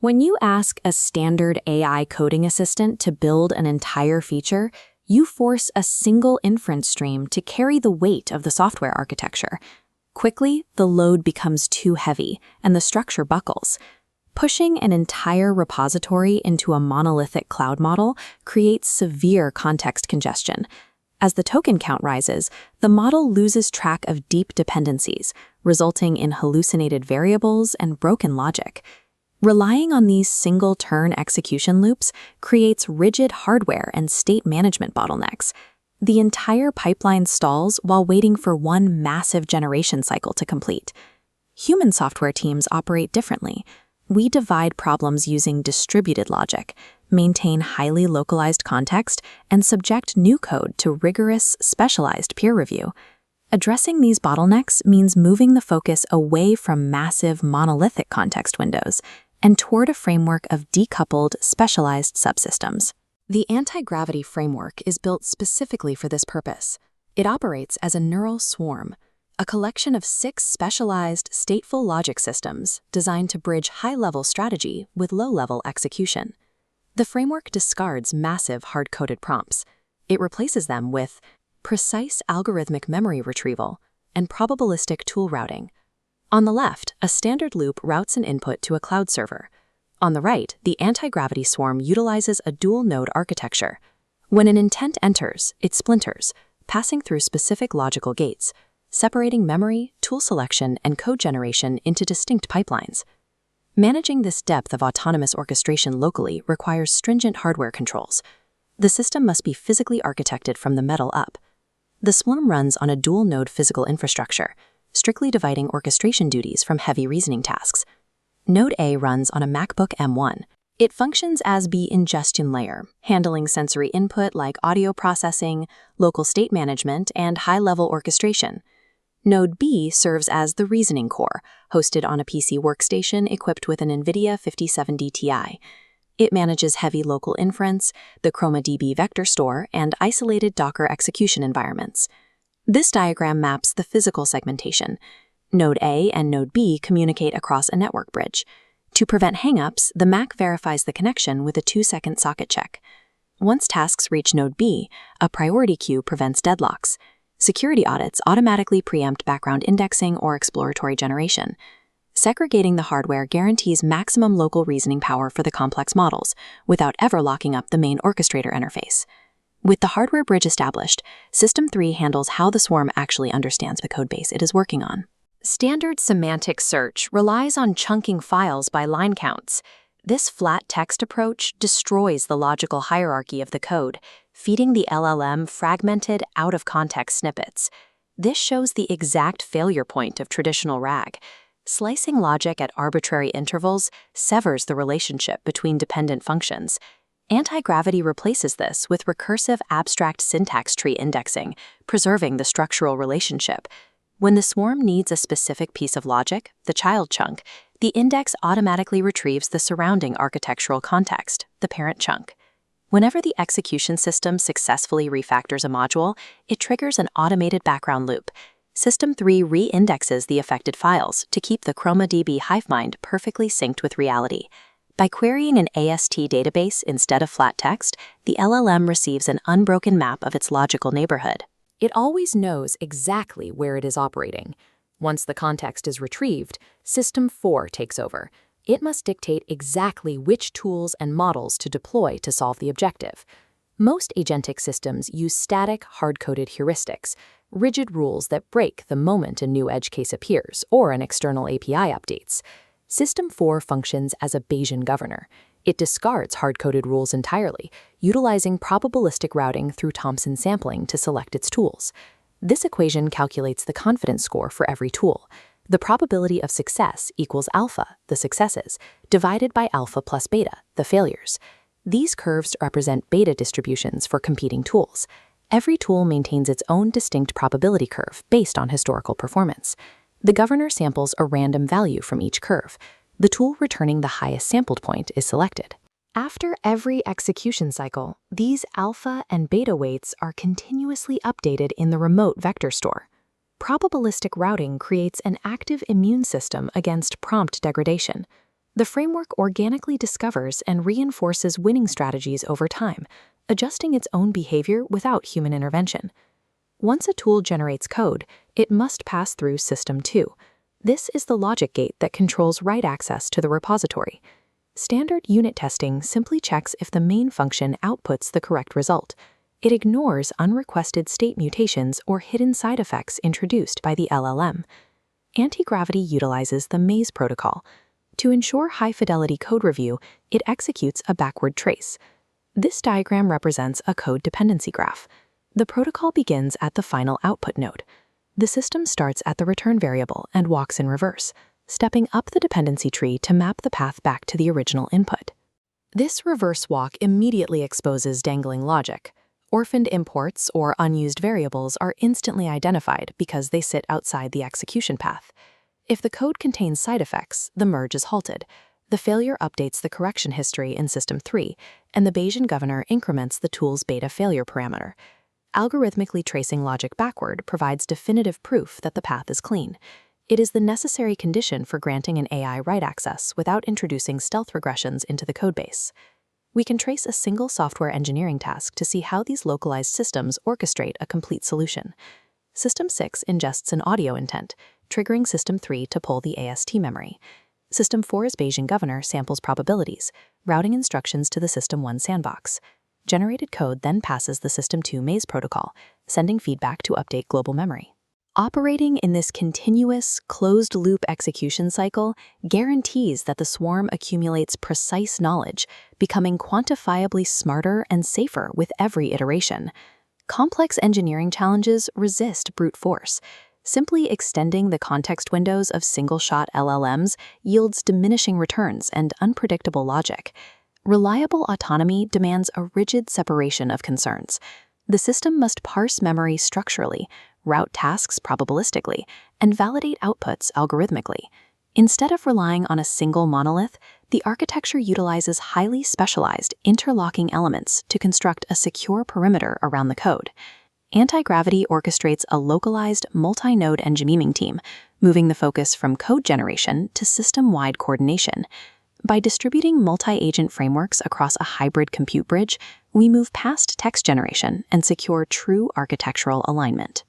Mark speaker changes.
Speaker 1: When you ask a standard AI coding assistant to build an entire feature, you force a single inference stream to carry the weight of the software architecture. Quickly, the load becomes too heavy, and the structure buckles. Pushing an entire repository into a monolithic cloud model creates severe context congestion. As the token count rises, the model loses track of deep dependencies, resulting in hallucinated variables and broken logic. Relying on these single-turn execution loops creates rigid hardware and state management bottlenecks. The entire pipeline stalls while waiting for one massive generation cycle to complete. Human software teams operate differently. We divide problems using distributed logic, maintain highly localized context, and subject new code to rigorous, specialized peer review. Addressing these bottlenecks means moving the focus away from massive, monolithic context windows and toward a framework of decoupled, specialized subsystems. The anti-gravity framework is built specifically for this purpose. It operates as a neural swarm, a collection of 6 specialized, stateful logic systems designed to bridge high-level strategy with low-level execution. The framework discards massive hard-coded prompts. It replaces them with precise algorithmic memory retrieval and probabilistic tool routing. On the left, a standard loop routes an input to a cloud server. On the right, the anti-gravity swarm utilizes a dual-node architecture. When an intent enters, it splinters, passing through specific logical gates, separating memory, tool selection, and code generation into distinct pipelines. Managing this depth of autonomous orchestration locally requires stringent hardware controls. The system must be physically architected from the metal up. The swarm runs on a dual-node physical infrastructure, strictly dividing orchestration duties from heavy reasoning tasks. Node A runs on a MacBook M1. It functions as the ingestion layer, handling sensory input like audio processing, local state management, and high-level orchestration. Node B serves as the reasoning core, hosted on a PC Workstation equipped with an NVIDIA 5070 Ti. It manages heavy local inference, the ChromaDB vector store, and isolated Docker execution environments. This diagram maps the physical segmentation. Node A and Node B communicate across a network bridge. To prevent hangups, the Mac verifies the connection with a 2-second socket check. Once tasks reach Node B, a priority queue prevents deadlocks. Security audits automatically preempt background indexing or exploratory generation. Segregating the hardware guarantees maximum local reasoning power for the complex models, without ever locking up the main orchestrator interface. With the hardware bridge established, System 3 handles how the swarm actually understands the codebase it is working on. Standard semantic search relies on chunking files by line counts. This flat text approach destroys the logical hierarchy of the code, feeding the LLM fragmented, out-of-context snippets. This shows the exact failure point of traditional RAG. Slicing logic at arbitrary intervals severs the relationship between dependent functions. Antigravity replaces this with recursive abstract syntax tree indexing, preserving the structural relationship. When the swarm needs a specific piece of logic, the child chunk, the index automatically retrieves the surrounding architectural context, the parent chunk. Whenever the execution system successfully refactors a module, it triggers an automated background loop. System 3 re-indexes the affected files to keep the ChromaDB hivemind perfectly synced with reality. By querying an AST database instead of flat text, the LLM receives an unbroken map of its logical neighborhood. It always knows exactly where it is operating. Once the context is retrieved, System 4 takes over. It must dictate exactly which tools and models to deploy to solve the objective. Most agentic systems use static, hard-coded heuristics, rigid rules that break the moment a new edge case appears or an external API updates. System 4 functions as a Bayesian Governor. It discards hard-coded rules entirely, utilizing probabilistic routing through Thompson Sampling to select its tools. This equation calculates the confidence score for every tool. The probability of success equals alpha, the successes, divided by alpha plus beta, the failures. These curves represent beta distributions for competing tools. Every tool maintains its own distinct probability curve based on historical performance. The governor samples a random value from each curve. The tool returning the highest sampled point is selected. After every execution cycle, these alpha and beta weights are continuously updated in the remote vector store. Probabilistic routing creates an active immune system against prompt degradation. The framework organically discovers and reinforces winning strategies over time, adjusting its own behavior without human intervention. Once a tool generates code, it must pass through System 2. This is the logic gate that controls write access to the repository. Standard unit testing simply checks if the main function outputs the correct result. It ignores unrequested state mutations or hidden side effects introduced by the LLM. Antigravity utilizes the maze protocol. To ensure high-fidelity code review, it executes a backward trace. This diagram represents a code dependency graph. The protocol begins at the final output node. The system starts at the return variable and walks in reverse, stepping up the dependency tree to map the path back to the original input. This reverse walk immediately exposes dangling logic. Orphaned imports or unused variables are instantly identified because they sit outside the execution path. If the code contains side effects, the merge is halted. The failure updates the correction history in System 3, and the Bayesian Governor increments the tool's beta failure parameter. Algorithmically tracing logic backward provides definitive proof that the path is clean. It is the necessary condition for granting an AI write access without introducing stealth regressions into the codebase. We can trace a single software engineering task to see how these localized systems orchestrate a complete solution. System 6 ingests an audio intent, triggering System 3 to pull the AST memory. System 4's Bayesian Governor samples probabilities, routing instructions to the System 1 sandbox. Generated code then passes the System 2 maze protocol, sending feedback to update global memory. Operating in this continuous, closed-loop execution cycle guarantees that the swarm accumulates precise knowledge, becoming quantifiably smarter and safer with every iteration. Complex engineering challenges resist brute force. Simply extending the context windows of single-shot LLMs yields diminishing returns and unpredictable logic. Reliable autonomy demands a rigid separation of concerns. The system must parse memory structurally, route tasks probabilistically, and validate outputs algorithmically. Instead of relying on a single monolith, the architecture utilizes highly specialized interlocking elements to construct a secure perimeter around the code. Antigravity orchestrates a localized multi-node engineering team, moving the focus from code generation to system-wide coordination. By distributing multi-agent frameworks across a hybrid compute bridge, we move past text generation and secure true architectural alignment.